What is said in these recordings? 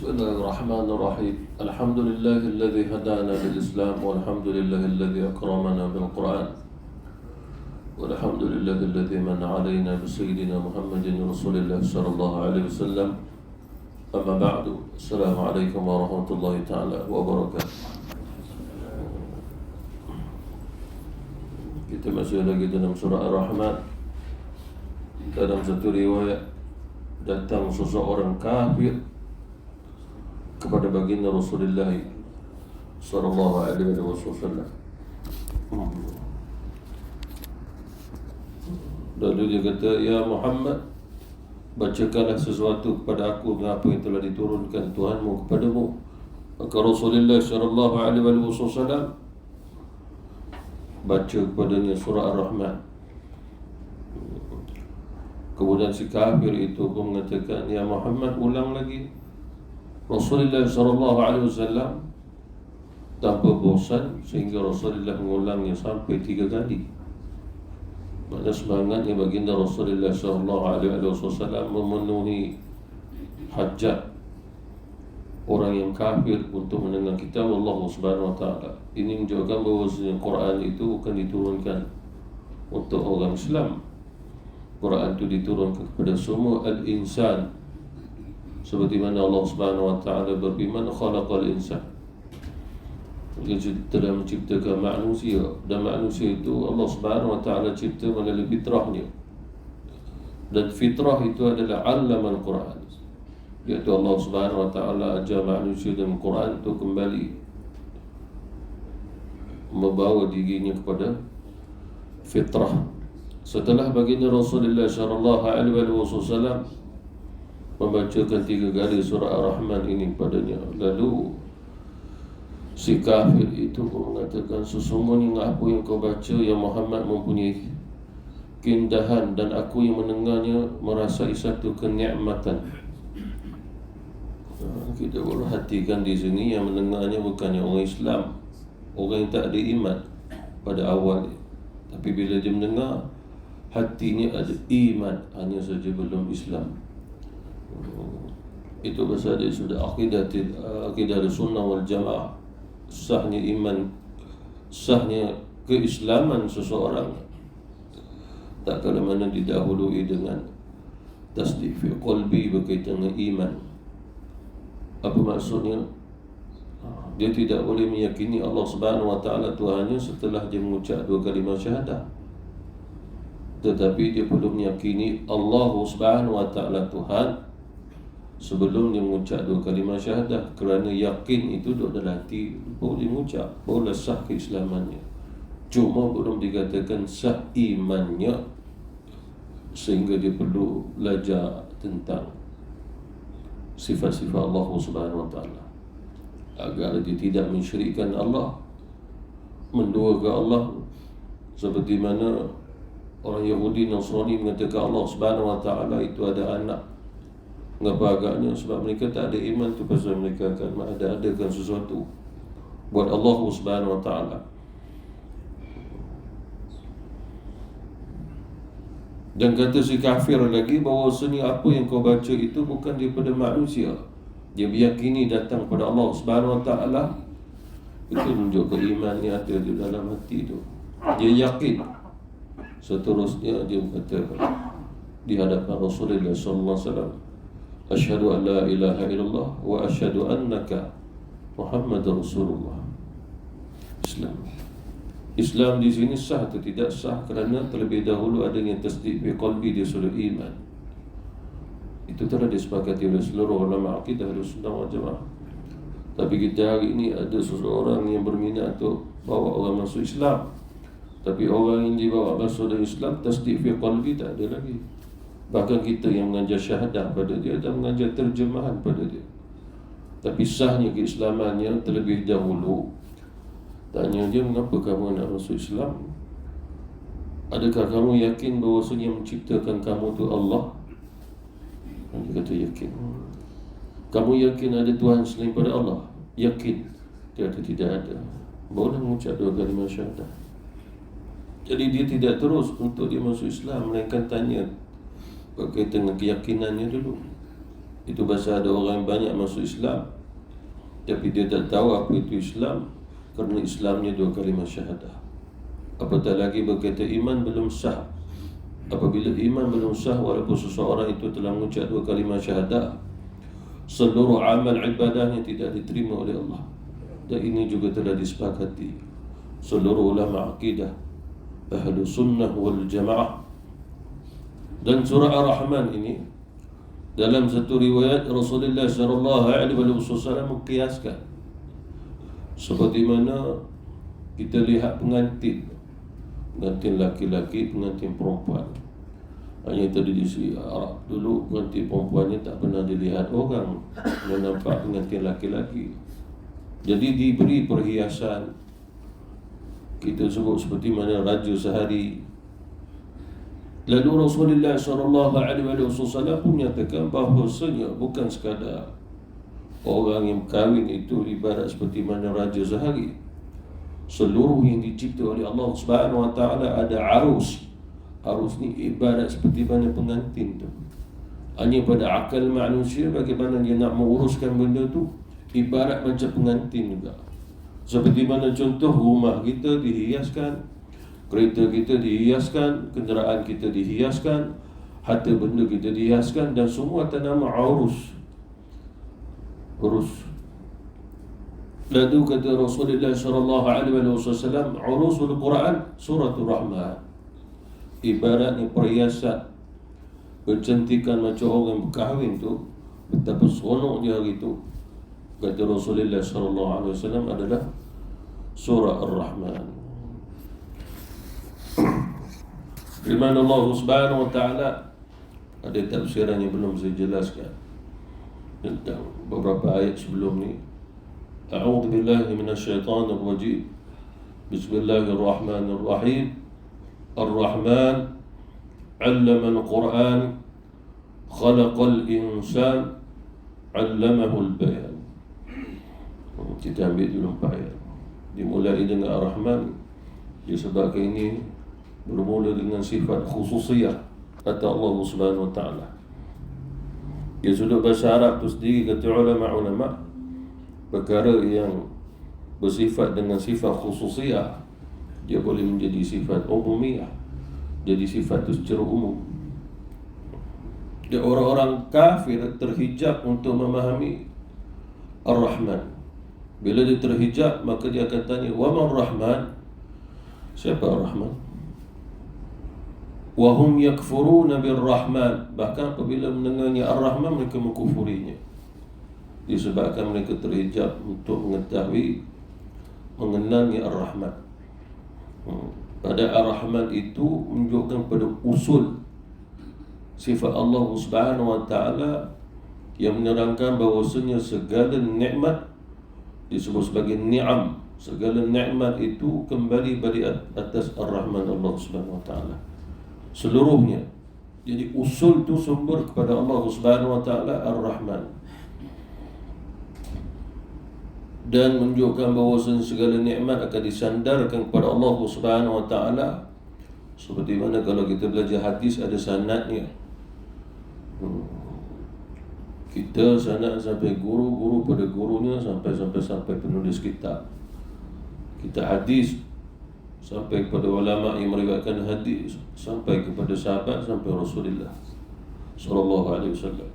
بسم الله الرحمن الرحيم. الحمد لله الذي هدانا للإسلام، والحمد لله الذي أكرمنا بالقرآن، والحمد لله الذي من علينا بسيدنا محمد رسول الله صلى الله عليه وسلم. أما بعد، السلام عليكم ورحمة الله تعالى وبركاته. Kita masih lagi dalam surah Ar-Rahman. Dalam satu riwayat, datang seseorang kafir kepada baginda Rasulullah sallallahu alaihi wasallam. Lalu dia kata, "Ya Muhammad, bacakanlah sesuatu kepada aku apa yang telah diturunkan Tuhanmu kepadamu." Maka Rasulullah sallallahu alaihi wasallam baca kepadanya surah Ar-Rahman. Kemudian si kafir itu pun mengatakan, "Ya Muhammad, ulang lagi." Rasulullah SAW tanpa bosan sehingga Rasulullah mengulangnya sampai 3 kali. Pada semangatnya baginda Rasulullah SAW memenuhi hajat orang yang kafir untuk mendengar kitab Allah Subhanahu Wa Taala. Ini menunjukkan bahawa Quran itu bukan diturunkan untuk orang Islam. Quran itu diturunkan kepada semua al-insan. Seperti mana Allah Subhanahu Wa Taala berfirman, "Khalaqal insan." Dia telah menciptakan manusia, dan manusia itu Allah Subhanahu Wa Taala cipta melalui fitrahnya. Dan fitrah itu adalah 'allamal Quran. Iaitu Allah Subhanahu Wa Taala ajar manusia dalam Quran untuk kembali membawa dirinya kepada fitrah. Setelah baginda Rasulullah sallallahu alaihi wasallam membacakan 3 kali surah Ar-Rahman ini padanya, lalu si kafir itu mengatakan, "Sesungguhnya apa yang kau baca ya Muhammad mempunyai keindahan, dan aku yang mendengarnya merasai satu kenikmatan." Kita perlu hatikan di sini, yang mendengarnya bukannya orang Islam, orang yang tak ada iman pada awal, tapi bila dia mendengar, hatinya ada iman, hanya saja belum Islam. Itu pasal dia sudah akidah sunnah wal jamaah. Sahnya iman, sahnya keislaman seseorang tak kala mana didahului dengan tasdik fi qalbi berkaitan dengan iman. Apa maksudnya? Dia tidak boleh meyakini Allah Subhanahu Wa Taala Tuhannya setelah dia mengucap 2 kalimah syahadah. Tetapi dia perlu meyakini Allah Subhanahu Wa Taala Tuhan sebelum dia mengucap 2 kalimah syahadah. Kerana yakin itu duduk dalam hati, boleh mengucap, boleh sah keislamannya. Cuma belum dikatakan sah imannya, sehingga dia perlu belajar tentang sifat-sifat Allah Subhanahu Wa Taala, agar dia tidak mensyirikkan Allah, menduakan Allah. Seperti mana orang Yahudi Nasrani mengatakan Allah Subhanahu Wa Taala itu ada anak. Mengapa agaknya? Sebab mereka tak ada iman tu, pasal mereka akan ada-adakan sesuatu buat Allah Subhanahu Wa Taala. Dan kata si kafir lagi bahawasanya apa yang kau baca itu bukan daripada manusia. Dia meyakini datang pada Allah Subhanahu Wa Taala. Itu menunjukkan imannya ada di dalam hati itu. Dia yakin. Seterusnya dia berkata di hadapan Rasulullah sallallahu alaihi wasallam, "Asyhadu an la ilaha illallah wa asyhadu annaka Muhammadar Rasulullah." Islam di sini sah atau tidak sah kerana terlebih dahulu adanya tasdik fi qalbi, dia sudah iman. Itu telah disepakati oleh seluruh ulama akidah Ahlussunnah wal Jamaah. Tapi kita hari ini ada seseorang yang berminat untuk bawa orang masuk Islam, tapi orang yang dibawa masuk dalam Islam tasdik fi qalbi tak ada lagi. Bahkan kita yang mengajar syahadah pada dia dan mengajar terjemahan pada dia, tapi sahnya keislamannya terlebih dahulu. Tanya dia, "Mengapa kamu nak masuk Islam? Adakah kamu yakin bahawasanya yang menciptakan kamu tu Allah?" Dia kata yakin. "Kamu yakin ada Tuhan selain pada Allah?" Yakin. Dia kata tidak ada. Boleh mengucap 2 kalimah syahadah. Jadi dia tidak terus untuk dia masuk Islam, melainkan tanya berkaitan dengan keyakinannya dulu. Itu pasal ada orang yang banyak masuk Islam tapi dia tak tahu apa itu Islam, kerana Islamnya 2 kalimah syahadah. Apatah lagi berkata iman belum sah. Apabila iman belum sah, walaupun seseorang itu telah mengucap 2 kalimah syahadah, seluruh amal ibadahnya tidak diterima oleh Allah. Dan ini juga telah disepakati seluruh ulama akidah ahlu sunnah wal jamaah. Dan surah Ar-Rahman ini dalam satu riwayat Rasulullah SAW mengkiaskan seperti mana kita lihat pengantin laki-laki, pengantin perempuan. Hanya tradisi Arab dulu, pengantin perempuannya tak pernah dilihat orang, nampak pengantin laki-laki. Jadi diberi perhiasan, kita sebut seperti mana raja sehari. Lalu Rasulullah SAW pun menyatakan bahawasanya bukan sekadar orang yang kahwin itu ibarat seperti mana raja sehari. Seluruh yang dicipta oleh Allah Subhanahu Wa Taala ada arus. Arus ni ibarat seperti mana pengantin tu. Hanya pada akal manusia bagaimana dia nak menguruskan benda tu, ibarat macam pengantin juga. Seperti mana contoh rumah kita dihiaskan, kereta kita dihiaskan, kenderaan kita dihiaskan, harta benda kita dihiaskan, dan semua atas nama urus. Lalu kata Rasulullah SAW, urusul Quran suratul Rahman, ibaratnya perhiasan, kecantikan macam orang berkahwin tu, betapa seronok dia hari tu. Kata Rasulullah SAW adalah surah Ar-Rahman. Firman Allah Subhanahu Wa Taala, ada tafsiran yang belum saya jelaskan tentang beberapa ayat sebelum ni. A'udzu billahi minasyaitonir rajim. Bismillahirrahmanirrahim. Ar-Rahman 'allama al-Qur'an, khalaqal insan, 'allamahul bayan. Kita ambil dulu 4 ayat. Dimulai dengan Ar-Rahman disebabkan ini bermula dengan sifat khususiyah kata Allah Subhanahu Wa Taala. Dia sudut bahasa Arab tu sendiri, kata ulama-ulama, perkara yang bersifat dengan sifat khususiyah dia boleh menjadi sifat umumiyah, jadi sifat itu secara umum. Dan orang-orang kafir terhijab untuk memahami Ar-Rahman. Bila dia terhijab, maka dia akan tanya, wa man Rahman? Siapa Ar-Rahman? Wa hum yakfuruna bir-Rahman. Bahkan apabila mendengarnya Ar-Rahman, mereka mengkufurinya. Disebabkan mereka terhijab untuk mengetahui, mengenalnya Ar-Rahman. Pada Ar-Rahman itu menunjukkan pada usul sifat Allah Subhanahu Wa Taala yang menerangkan bahawasanya segala nikmat disebut sebagai ni'am. Segala nikmat itu kembali dari atas Ar-Rahman Allah Subhanahu Wa Taala seluruhnya. Jadi usul itu sumber kepada Allah Subhanahu Wa Taala Ar-Rahman. Dan menunjukkan bahawasanya segala nikmat akan disandarkan kepada Allah Subhanahu Wa Taala. Seperti mana kalau kita belajar hadis ada sanadnya. Kita sanad sampai guru pada gurunya, sampai penulis kitab. Kita hadis sampai kepada ulama yang meriwayatkan hadis, sampai kepada sahabat, sampai Rasulullah sallallahu alaihi wasallam.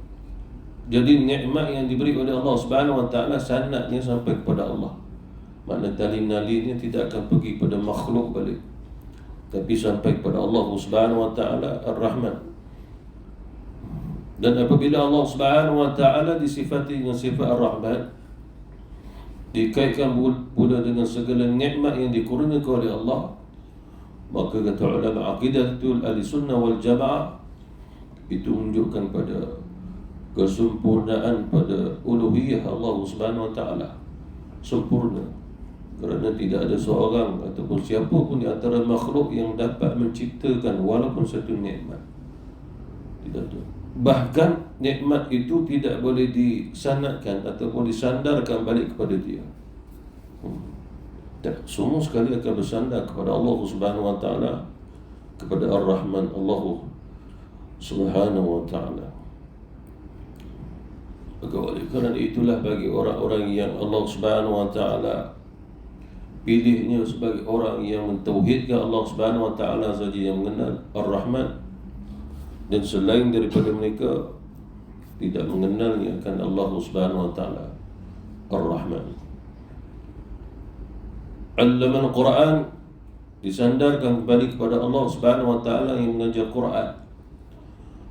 Jadi nikmat yang diberi oleh Allah Subhanahu Wa Taala sanadnya sampai kepada Allah. Makna tali-nalinya tidak akan pergi pada makhluk balik, tapi sampai kepada Allah Subhanahu Wa Taala Ar-Rahman. Dan apabila Allah Subhanahu Wa Taala disifati dengan sifat Ar-Rahman, dikaitkan pula dengan segala nikmat yang dikurniakan oleh Allah, maka kata ulama aqidatul ahli-sunnah wal jamaah, itu menunjukkan pada kesempurnaan pada uluhiyah Allah Subhanahu Wa Taala. Sempurna, kerana tidak ada seorang ataupun siapa pun di antara makhluk yang dapat menciptakan walaupun satu nikmat. Tidak ada. Bahkan nikmat itu tidak boleh disanadkan ataupun disandarkan balik kepada dia. Semua sekali akan bersandar kepada Allah Subhanahu Wa Taala, kepada Ar-Rahman Allah Subhanahu Wa Taala. Maka oleh kerana itulah bagi orang-orang yang Allah Subhanahu wa taala pilihnya sebagai orang yang mentauhidkan Allah Subhanahu wa taala saja yang mengenal Ar-Rahman, dan selain daripada mereka tidak mengenalnya akan Allah Subhanahu wa taala Ar-Rahman. Allama al-Quran, disandarkan kembali kepada Allah Subhanahu wa taala yang mengajar Quran.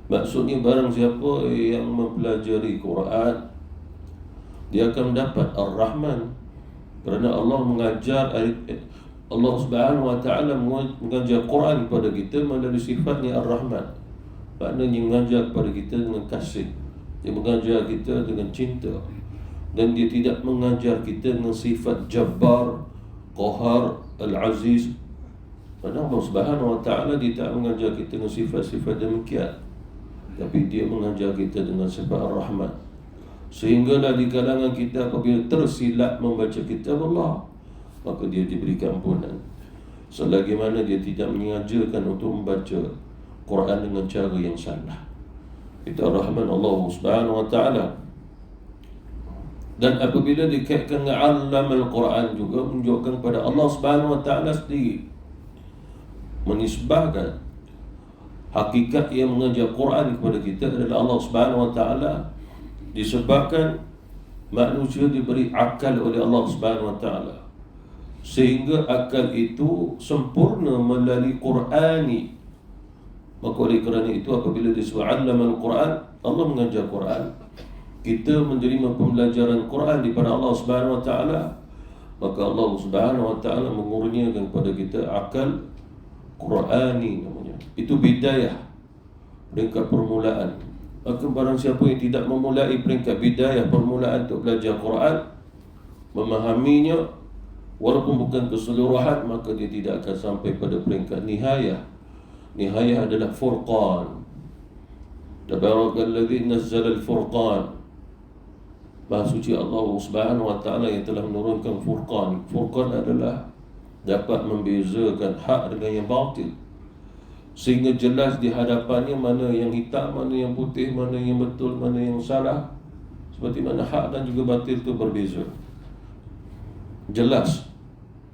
Maksudnya barang siapa yang mempelajari Quran, dia akan mendapat Ar-Rahman, kerana Allah mengajar, Allah Subhanahu wa taala mengajar Quran kepada kita melalui sifatnya Ar-Rahman. Maknanya mengajar kepada kita dengan kasih, dia mengajar kita dengan cinta, dan dia tidak mengajar kita dengan sifat Jabbar, Qahar, Al-Aziz. Kerana Allah Subhanahu wa taala dia tak mengajar kita dengan sifat-sifat demikian, tapi dia mengajar kita dengan sifat Ar-Rahman. Sehinggalah di kalangan kita apabila tersilap membaca kitab Allah, maka dia diberikan ampunan. Selagi mana dia tidak mengajarkan untuk membaca Quran dengan cara yang salah. Itu Ar-Rahman Allah Subhanahu wa taala. Dan apabila dikaitkan dengan Allama al-Quran juga menunjukkan kepada Allah Subhanahu wa taala sendiri, menisbahkan hakikat yang mengajar Quran kepada kita adalah Allah Subhanahu wa taala, disebabkan manusia diberi akal oleh Allah Subhanahu wa taala, sehingga akal itu sempurna melalui Qurani. Maka oleh kerana itu apabila disebut Allama al-Quran, Allah mengajar Quran, kita menerima pembelajaran Quran daripada Allah Subhanahu wa taala, maka Allah Subhanahu wa taala mengurniakan kepada kita akal Qurani namanya. Itu bidayah, peringkat permulaan. Maka barang siapa yang tidak memulai peringkat bidayah, permulaan untuk belajar Quran, memahaminya walaupun bukan keseluruhan, maka dia tidak akan sampai pada peringkat nihayah. Nihayah adalah Furqan. Tabarakalladzi nazzala al-Furqan. Maha suci Allah Subhanahu wa taala yang telah menurunkan Furqan. Furqan adalah dapat membezakan hak dengan yang batil, sehingga jelas di hadapannya mana yang hitam, mana yang putih, mana yang betul, mana yang salah. Seperti mana hak dan juga batil itu berbeza, jelas.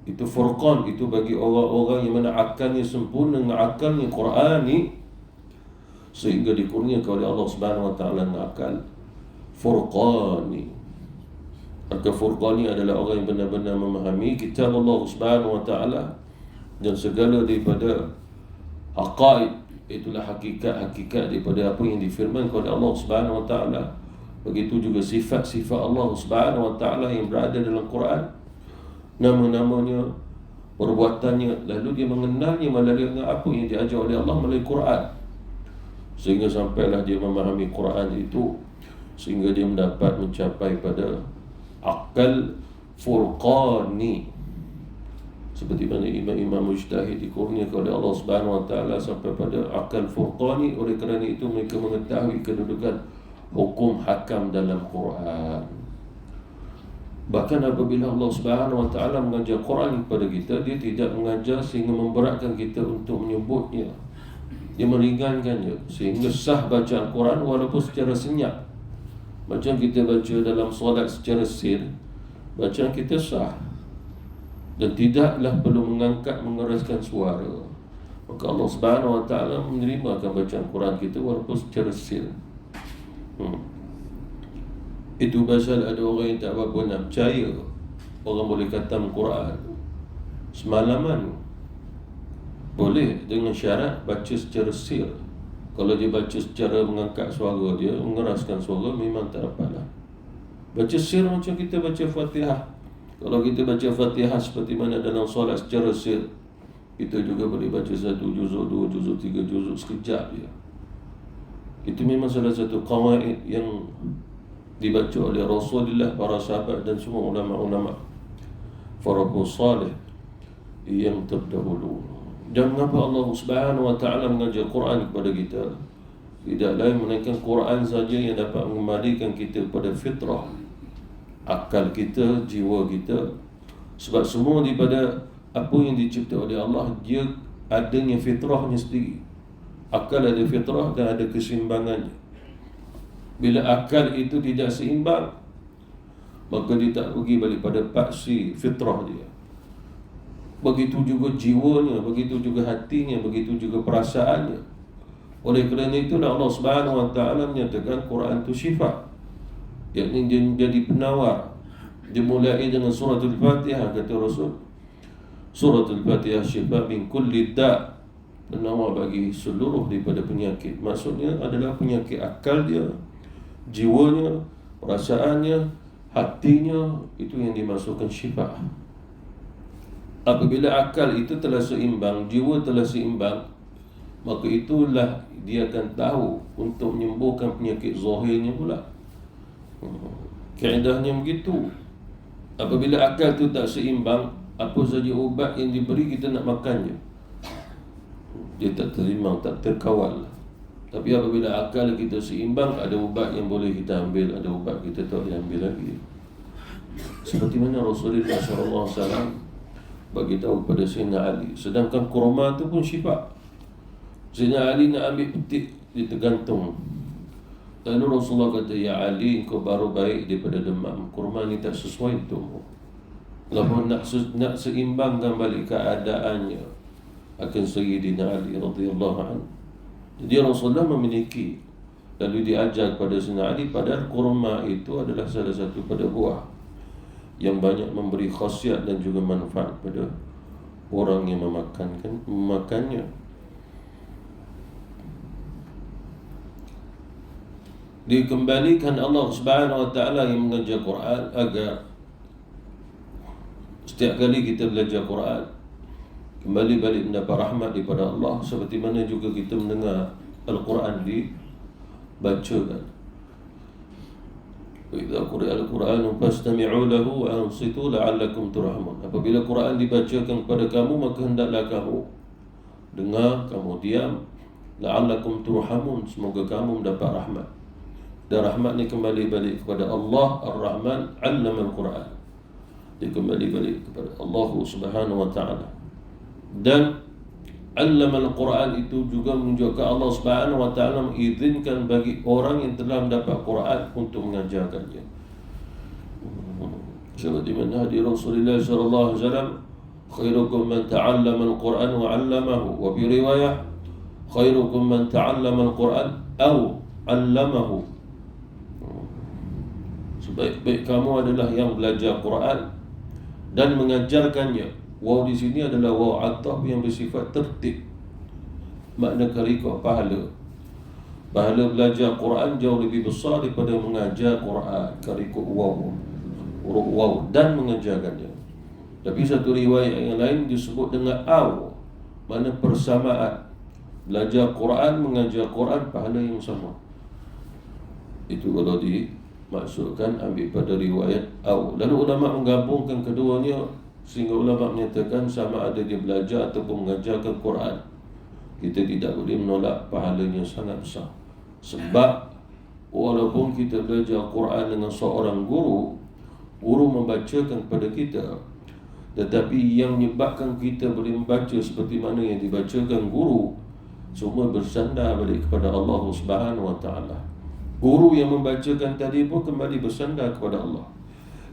Itu Furqan, itu bagi orang-orang yang mana akalnya sempurna dengan akalnya Qurani, sehingga dikurniakan oleh Allah Subhanahu wa taala dengan akal Furqani. Maka Furqani adalah orang yang benar-benar memahami kitab Allah Subhanahu wa taala dan segala daripada haqaiq, itulah hakikat-hakikat daripada apa yang difirmankan oleh Allah Subhanahu wa taala. Begitu juga sifat-sifat Allah Subhanahu wa taala yang berada dalam Quran, nama-namanya, perbuatannya, lalu dia mengenalnya melalui apa yang diajar oleh Allah melalui Quran, sehingga sampailah dia memahami Quran itu, sehingga dia mendapat mencapai pada akal Furqani. Seperti mana imam-imam mujtahid dikurniakan oleh Allah Subhanahu wa taala sampai pada akal Furqani. Oleh kerana itu mereka mengetahui kedudukan hukum hakam dalam Quran. Bahkan apabila Allah Subhanahu wa taala mengajar Quran kepada kita, dia tidak mengajar sehingga memberatkan kita untuk menyebutnya. Dia meringankannya sehingga sah bacaan Quran walaupun secara senyap. Macam kita baca dalam solat secara sir, bacaan kita sah dan tidaklah perlu mengangkat, mengeraskan suara. Maka Allah Subhanahu wa taala menerima bacaan Quran kita walaupun secara sir. Itu pasal ada orang yang tak berapa nak percaya orang boleh khatam Quran semalaman. Boleh dengan syarat baca secara sir. Kalau dia baca secara mengangkat suara, dia mengeraskan suara, memang tak dapatlah. Baca sir macam kita baca Fatihah. Kalau kita baca Fatihah seperti mana dalam solat secara sir, kita juga boleh baca 1 juzuk, 2 juzuk, 3 juzuk sekejap je. Itu memang salah satu qawaid yang dibaca oleh Rasulullah, para sahabat dan semua ulama-ulama farahus salih yang terdahulu. Dan mengapa Allah Subhanahu wa taala mengajar Quran kepada kita? Tidak lain melainkan Quran saja yang dapat mengembalikan kita kepada fitrah, akal kita, jiwa kita. Sebab semua daripada apa yang dicipta oleh Allah, dia adanya fitrahnya sendiri. Akal ada fitrah dan ada keseimbangannya. Bila akal itu tidak seimbang, maka dia tak pergi balik pada paksi fitrah dia. Begitu juga jiwanya, begitu juga hatinya, begitu juga perasaannya. Oleh kerana itulah Allah Subhanahu Wa Taala menyatakan Quran itu syifa, yakni dia menjadi penawar. Dimulai dengan surah Al-Fatihah, kata Rasul, surah Al-Fatihah syifa min kulli da', penawar bagi seluruh daripada penyakit. Maksudnya adalah penyakit akal dia, jiwanya, perasaannya, hatinya, itu yang dimasukkan syifa. Apabila akal itu telah seimbang, jiwa telah seimbang, maka itulah dia akan tahu untuk menyembuhkan penyakit zahirnya pula. Kaedahnya begitu. Apabila akal itu tak seimbang, apa saja ubat yang diberi kita nak makannya, dia tak terima, tak terkawal. Tapi apabila akal kita seimbang, ada ubat yang boleh kita ambil, ada ubat kita tak boleh ambil lagi. Seperti mana Rasulullah SAW bagi tahu kepada Sayyidina Ali. Sedangkan kurma tu pun syifa. Sayyidina Ali nak ambil petik, dia tergantung. Lalu Rasulullah kata, ya Ali, kau baru baik daripada demam. Kurma ni tak sesuai untukmu. Kalau nak seimbangkan balik keadaannya, akan Sayyidina Ali radhiyallahu anhu. Jadi Rasulullah memiliki, lalu diajar kepada Sayyidina Ali, padahal kurma itu adalah salah satu pada buah yang banyak memberi khasiat dan juga manfaat pada orang yang memakannya. Dikembalikan Allah Subhanahu Wa Taala yang mengajar Quran agar setiap kali kita belajar Quran, kembali balik mendapat rahmat daripada Allah, seperti mana juga kita mendengar Al-Quran dibacakan. Wa idza quri'a al-Qur'anu fastami'u lahu wa ansitu la'allakum turhamun. Apabila Quran dibacakan kepada kamu, maka hendaklah kamu dengar, kamu diam, la'allakum turhamun, semoga kamu mendapat rahmat. Dan rahmat ni kembali balik kepada Allah Ar-Rahman 'allama al-Quran. Dia kembali balik kepada Allah Subhanahu Wa Taala. Dan 'allama al-Quran itu juga menunjukkan Allah Subhanahu Wa Taala mengizinkan bagi orang yang telah mendapat Quran untuk mengajarkannya. Seperti mana hadis Rasulullah sallallahu alaihi wasallam, khairukum man ta'allama al-Quran wa 'allamahu, wa bi riwayah khairukum man ta'allama al-Quran aw 'allamahu. Sebaik-baik kamu adalah yang belajar Quran dan mengajarkannya. Waw di sini adalah waw ataf yang bersifat tertib. Makna karikah pahala. Pahala belajar Quran jauh lebih besar daripada mengajar Quran. Karikah waw, huruf waw, dan mengajarkannya. Tapi satu riwayat yang lain disebut dengan aw, makna persamaan. Belajar Quran, mengajar Quran, pahala yang sama. Itu kalau dimaksudkan ambil pada riwayat aw. Lalu ulama menggabungkan keduanya, sehingga ulama menyatakan sama ada dia belajar ataupun mengajarkan Quran, kita tidak boleh menolak pahalanya sangat besar. Sebab walaupun kita belajar Quran dengan seorang guru membacakan kepada kita, tetapi yang menyebabkan kita boleh membaca seperti mana yang dibacakan guru, semua bersandar balik kepada Allah Subhanahu Wa Taala. Guru yang membacakan tadi pun kembali bersandar kepada Allah.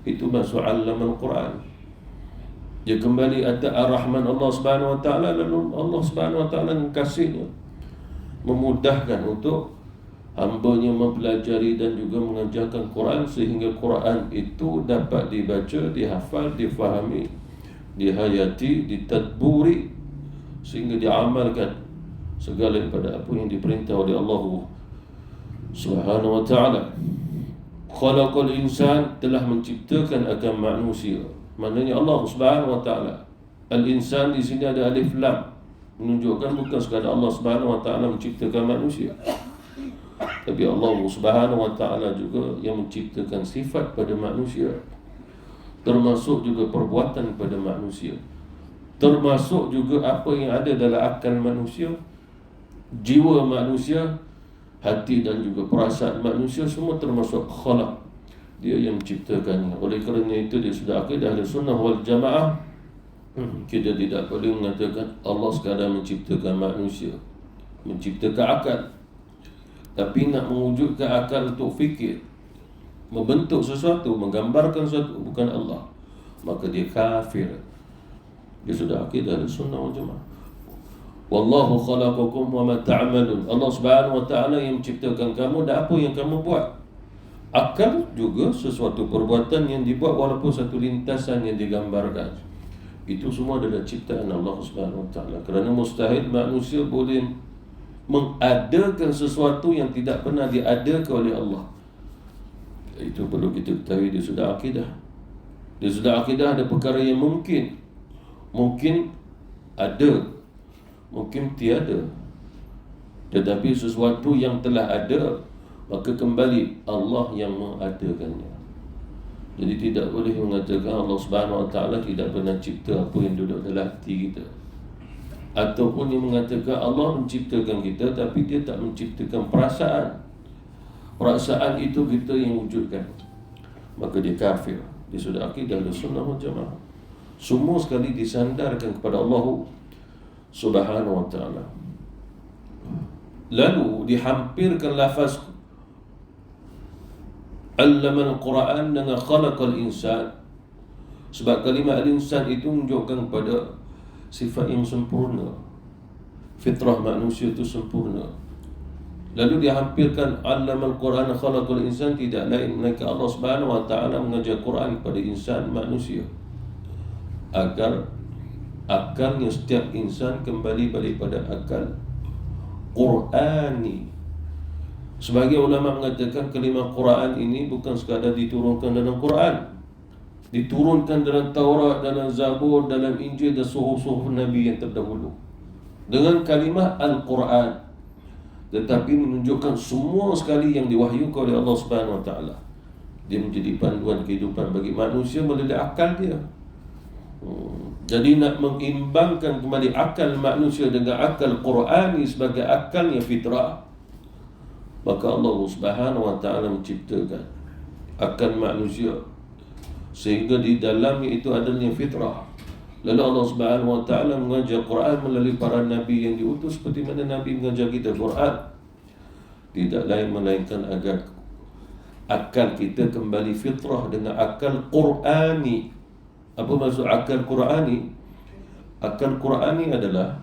Itu maksud 'allama al-Quran. Dia kembali atas Ar-Rahman Allah Subhanahu Wa Taala, lalu Allah Subhanahu Wa Taala dengan kasihnya memudahkan untuk hamba-Nya mempelajari dan juga mengajarkan Quran, sehingga Quran itu dapat dibaca, dihafal, difahami, dihayati, ditadburi, sehingga diamalkan segala daripada apa yang diperintah oleh Allah Subhanahu Wa Taala. Khalaqal insan, telah menciptakan akan manusia. Maknanya Allah Subhanahu Wa Taala. Al-insan di sini ada alif lam, menunjukkan bukan sekadar Allah Subhanahu Wa Taala menciptakan manusia, tapi Allah Subhanahu Wa Taala juga yang menciptakan sifat pada manusia, termasuk juga perbuatan pada manusia, termasuk juga apa yang ada dalam akal manusia, jiwa manusia, hati dan juga perasaan manusia, semua termasuk khalaq. Dia yang menciptakannya. Oleh kerana itu dia sudah akidah Ahlussunnah wal Jamaah. Kita tidak boleh mengatakan Allah sekadar menciptakan manusia, menciptakan akal. tapi nak mewujudkan akal untuk fikir, membentuk sesuatu, menggambarkan sesuatu bukan Allah, maka dia kafir. Dia sudah akidah Sunnah wal Jamaah. Wallahu khalaqakum wa ma ta'malun. Allah Subhanahu wa taala yang menciptakan kamu dan apa yang kamu buat. Akal juga sesuatu perbuatan yang dibuat walaupun satu lintasan yang digambarkan. Itu semua adalah ciptaan Allah Subhanahu wa taala. Kerana mustahil manusia boleh mengadakan sesuatu yang tidak pernah diadakan oleh Allah. Itu perlu kita ketahui. Dia sudah akidah. Dia sudah akidah ada perkara yang mungkin ada, mungkin tiada. Tetapi sesuatu yang telah ada, maka kembali Allah yang mengadakannya. Jadi tidak boleh mengatakan Allah Subhanahu wa taala tidak pernah cipta apa yang duduk dalam hati kita. Ataupun yang mengatakan Allah menciptakan kita tapi dia tak menciptakan perasaan. Perasaan itu kita yang wujudkan. Maka dia kafir. Dia sudah akidah Sunnah wal Jamaah. Semua sekali disandarkan kepada Allah Subhanahu wa taala. Lalu dihampirkan lafaz Allama al-Quran dengan khalaqal insan. Sebab kalimah al-insan itu menunjukkan kepada sifat yang sempurna. Fitrah manusia itu sempurna. Lalu dihampirkan Allama al-Quran khalaqal insan, tidak lain melainkan Allah Subhanahu wa taala mengajar Quran kepada insan manusia agar akalnya setiap insan kembali balik pada akal Qur'ani. Sebagai ulama mengatakan kalimah Quran ini bukan sekadar diturunkan dalam Quran, diturunkan dalam Taurat, dalam Zabur, dalam Injil dan suhuf-suhuf Nabi yang terdahulu dengan kalimah Al-Quran, tetapi menunjukkan semua sekali yang diwahyukan oleh Allah Subhanahu wa taala. Dia menjadi panduan kehidupan bagi manusia melalui akal dia. Jadi nak mengimbangkan kembali akal manusia dengan akal Qur'ani sebagai akalnya fitrah, maka Allah Subhanahu wa taala menciptakan akal manusia sehingga di dalamnya itu adanya fitrah. Lalu Allah Subhanahu wa taala mengajar Quran melalui para nabi yang diutus seperti mana Nabi mengajar kita Quran. Tidak lain melainkan agar akal kita kembali fitrah dengan akal Qur'ani. Apa maksud akal Qur'ani? Akal Qur'ani adalah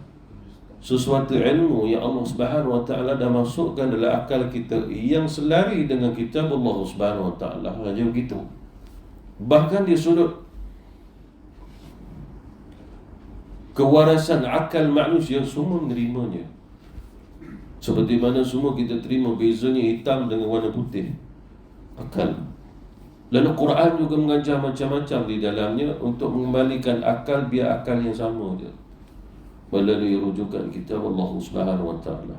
sesuatu ilmu yang Allah Subhanahu wa taala dah masukkan dalam akal kita yang selari dengan kitab Allah Subhanahu wa taala. Hanya begitu. Bahkan di sudut kewarasan akal manusia semua menerimanya. Seperti mana semua kita terima bezanya hitam dengan warna putih. Akal. Lalu Quran juga mengajar macam-macam di dalamnya untuk mengembalikan akal biar akal yang sama je, melalui rujukan kitab Allah Subhanahu wa taala.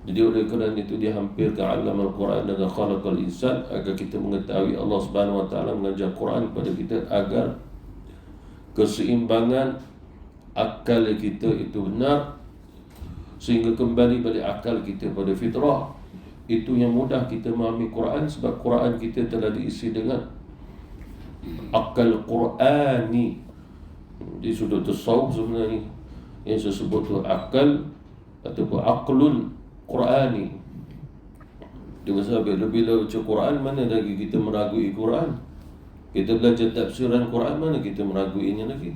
Jadi oleh kerana itu dihampirkan Allama al-Quran dengan khalaqal insan agar kita mengetahui Allah Subhanahu wa taala mengajar Quran kepada kita agar keseimbangan akal kita itu benar, sehingga kembali balik akal kita pada fitrah. Itu yang mudah kita memahami Quran sebab Quran kita telah diisi dengan akal Qur'ani. Di sudut tasawuf sebenarnya yang saya sebut tu akal ataupun aqlun Qur'ani. Dia masa bila baca Quran, mana lagi kita meragui Quran? Kita belajar tafsiran Quran, mana kita meraguinya lagi?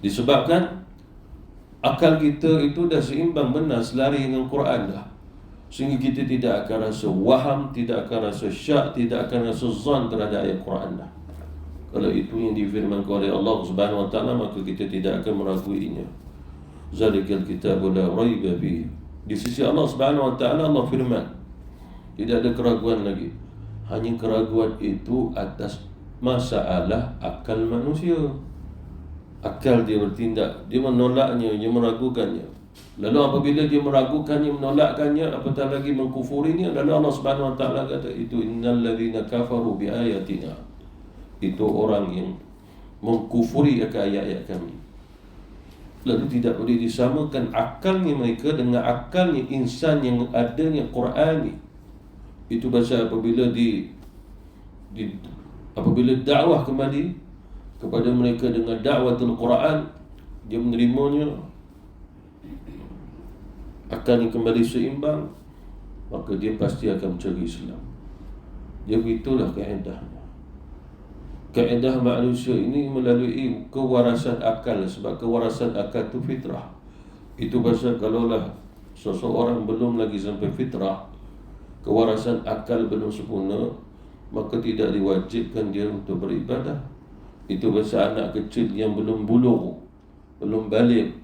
Disebabkan akal kita itu dah seimbang benar, selari dengan Quran dah, sehingga kita tidak akan rasa waham, tidak akan rasa syak, tidak akan rasa zan terhadap ayat Quran dah. Kalau itu yang difirmankan oleh Allah Subhanahu wa taala, maka kita tidak akan meraguinya. Zalikal kitabu la raiba fihi. Di sisi Allah Subhanahu wa taala, Allah firman, tidak ada keraguan lagi. Hanya keraguan itu atas masalah akal manusia. Akal dia bertindak, dia menolaknya, dia meragukannya. Lalu apabila dia meragukannya, menolakkannya, apatah lagi mengkufurinya, lalu Allah Subhanahu wa taala kata, itu innal ladzina kafaru bi ayatina. Itu orang yang mengkufuri akan ayat-ayat kami. Lalu tidak boleh disamakan akalnya mereka dengan akalnya insan yang adanya Qur'ani. Itu pasal apabila apabila dakwah kembali kepada mereka dengan dakwatul Quran, dia menerimanya, akan kembali seimbang, maka dia pasti akan mencari Islam. Dia begitulah kaedahnya. Kaedah manusia ini melalui kewarasan akal, sebab kewarasan akal itu fitrah. Itu pasal kalaulah seseorang belum lagi sampai fitrah, kewarasan akal belum sempurna, maka tidak diwajibkan dia untuk beribadah. Itu pasal anak kecil yang belum bulugh, belum balik,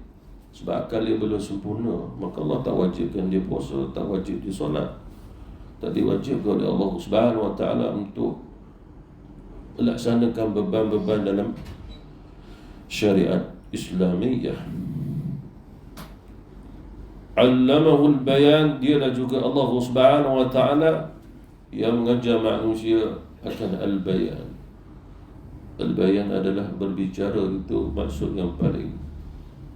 sebab akal dia belum sempurna, maka Allah tak wajibkan dia puasa, tak wajib dia solat, tak diwajibkan oleh Allah Subhanahu Wa Taala untuk melaksanakan beban-beban dalam syariat Islamiyah. Allamahul bayan, dialah juga Allah Subhanahu Wa Taala yang mengajar manusia akan al-bayan. Al-bayan adalah berbicara, itu maksud yang paling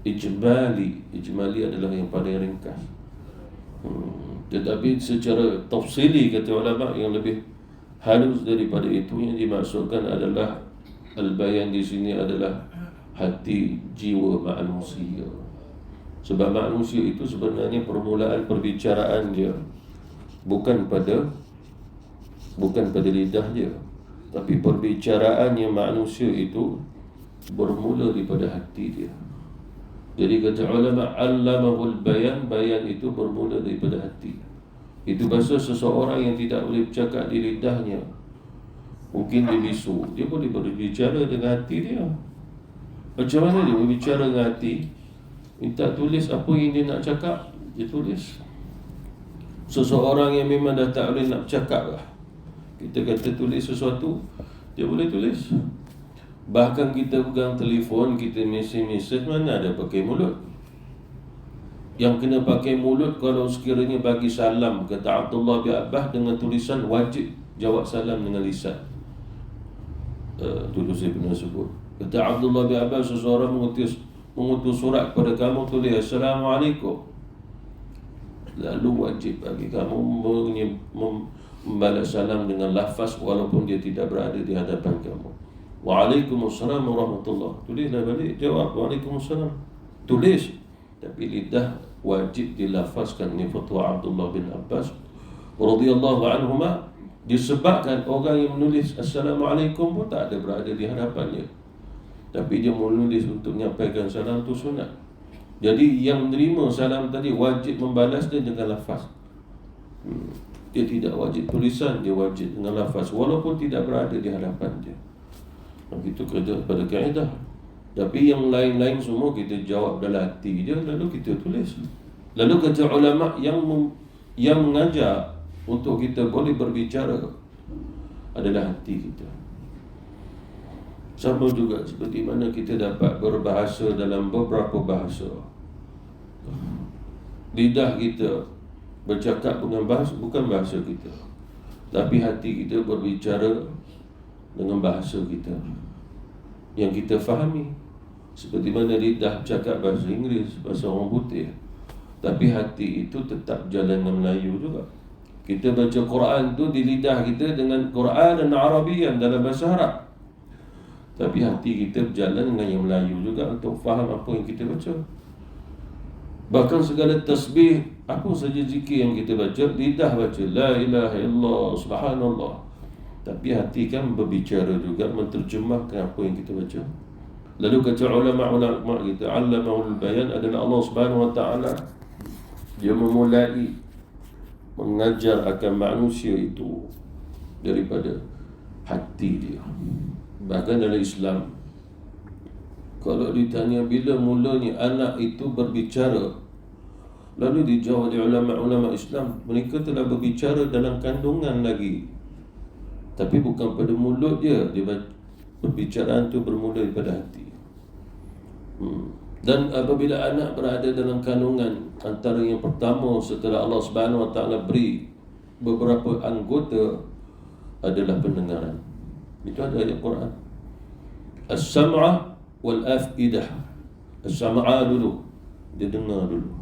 ijmali. Ijmali adalah yang paling ringkas. Tetapi secara tafsili, kata ulama, yang lebih halus daripada itu, yang dimaksudkan adalah al-bayan di sini adalah hati, jiwa manusia. Sebab manusia itu sebenarnya permulaan perbicaraan dia bukan pada lidah dia, tapi perbicaraan yang manusia itu bermula daripada hati dia. Jadi kata ulama, allamahul bayan, bayan itu bermula daripada hati. Itu pasal seseorang yang tidak boleh bercakap di lidahnya, mungkin dia bisu, dia boleh berbicara dengan hati dia. Macam mana dia berbicara dengan hati? Minta tulis apa yang dia nak cakap, dia tulis. Seseorang yang memang dah tak boleh nak bercakap lah, kita kata tulis sesuatu, dia boleh tulis. Bahkan kita pegang telefon, kita mesej, mana ada pakai mulut. Yang kena pakai mulut kalau sekiranya bagi salam, kata Abdullah bin Abbas, dengan tulisan wajib jawab salam dengan lisan. Dulu saya pernah sebut, kata Abdullah bin Abbas, seseorang mengutus surat kepada kamu, tulis Assalamualaikum, lalu wajib bagi kamu membalas salam dengan lafaz walaupun dia tidak berada di hadapan kamu. Waalaikumsalam warahmatullah, tulislah balik, jawab Waalaikumsalam, tulis. Tapi lidah wajib dilafazkan. Ini fatwa Abdullah bin Abbas radhiyallahu anhuma, disebabkan orang yang menulis Assalamualaikum pun tak ada berada di hadapannya, tapi dia menulis untuk menyampaikan salam tu sunat. Jadi yang menerima salam tadi wajib membalas dia dengan lafaz. Dia tidak wajib tulisan, dia wajib dengan lafaz walaupun tidak berada di hadapan dia. Itu kerja pada kaedah. Tapi yang lain-lain semua kita jawab dalam hati dia, lalu kita tulis. Lalu kata ulama, yang mengajar untuk kita boleh berbicara adalah hati kita. Sama juga seperti mana kita dapat berbahasa dalam beberapa bahasa. Lidah kita bercakap dengan bahasa, bukan bahasa kita, tapi hati kita berbicara dengan bahasa kita yang kita fahami. Seperti mana lidah bercakap bahasa Inggeris, bahasa orang putih, tapi hati itu tetap jalan dengan Melayu juga. Kita baca Quran tu di lidah kita dengan Quran dan Arabian dalam bahasa Arab, tapi hati kita berjalan dengan yang Melayu juga untuk faham apa yang kita baca. Bahkan segala tasbih, apa saja zikir yang kita baca, lidah baca la ilaha illallah subhanallah, tapi hati kan berbicara juga, menterjemahkan apa yang kita baca. Lalu kata ulama-ulama kita, allamahul bayan adalah Allah Subhanahu Wa Taala, dia memulai mengajar akan manusia itu daripada hati dia. Bahkan dalam Islam, kalau ditanya bila mulanya anak itu berbicara, lalu dijawab oleh ulama-ulama Islam, mereka telah berbicara dalam kandungan lagi, tapi bukan pada mulut dia. Perbicaraan itu bermula daripada hati. Dan apabila anak berada dalam kandungan, antara yang pertama setelah Allah Subhanahu Wa Taala beri beberapa anggota adalah pendengaran. Itu ada ayat Quran, as-sam'a wal afidah. As-sam'a dulu, dia dengar dulu.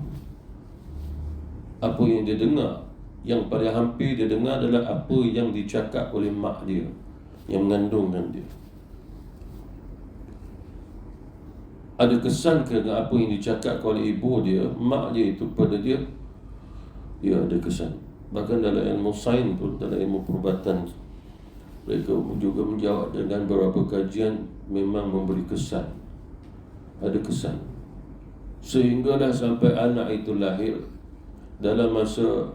Apa yang dia dengar, yang paling hampir dia dengar adalah apa yang dicakap oleh mak dia yang mengandungkan dia. Ada kesan ke dengan apa yang dicakap oleh ibu dia, mak dia itu pada dia? Dia ada kesan. Bahkan dalam ilmu sains pun, dalam ilmu perubatan, mereka juga menjawab dengan beberapa kajian memang memberi kesan. Ada kesan. Sehinggalah sampai anak itu lahir, dalam masa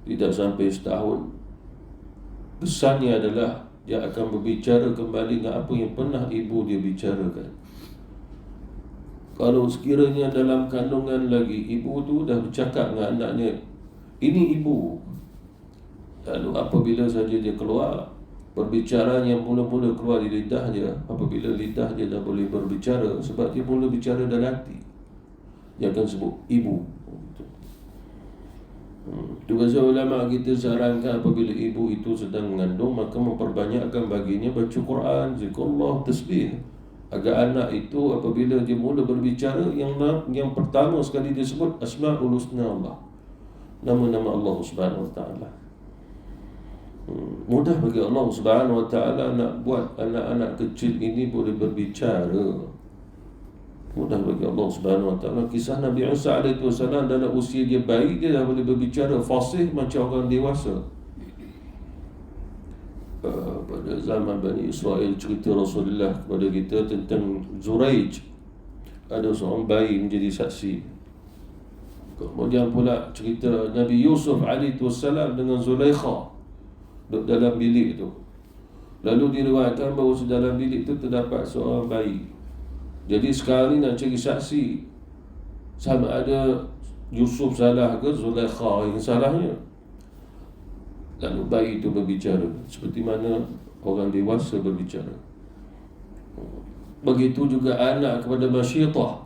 tidak sampai setahun, kesannya adalah dia akan berbicara kembali dengan apa yang pernah ibu dia bicarakan. Kalau sekiranya dalam kandungan lagi, ibu tu dah bercakap dengan anaknya, ini ibu. Lalu apabila saja dia keluar, perbicaraan yang mula-mula keluar di lidah dia, apabila lidah dia dah boleh berbicara, sebab dia mula bicara dalam hati, dia akan sebut ibu. Itu pasal ulama kita sarankan apabila ibu itu sedang mengandung, maka memperbanyakkan baginya baca Quran, zikrullah, tasbih, agar anak itu apabila dia mula berbicara, yang pertama sekali dia sebut Asma'ul Husna Allah, nama-nama Allah Subhanahu Wa Ta'ala. Mudah bagi Allah Subhanahu Wa Ta'ala nak buat anak-anak kecil ini boleh berbicara. Mudah bagi Allah Subhanahu Wa Ta'ala. Kisah Nabi Isa alaihissalam, dalam usia dia bayi, dia dah boleh berbicara fasih macam orang dewasa. Pada zaman Bani Israel, cerita Rasulullah kepada kita tentang Zuraij. Ada seorang bayi menjadi saksi. Kemudian pula cerita Nabi Yusuf alaihissalam dengan Zulaikha duduk dalam bilik itu. Lalu diriwayatkan bahawa dalam bilik itu terdapat seorang bayi. Jadi sekarang ni nak cari saksi, sama ada Yusuf salah ke Zulaikha yang salahnya. Lalu bayi itu berbicara seperti mana orang dewasa berbicara. Begitu juga anak kepada Masyitah,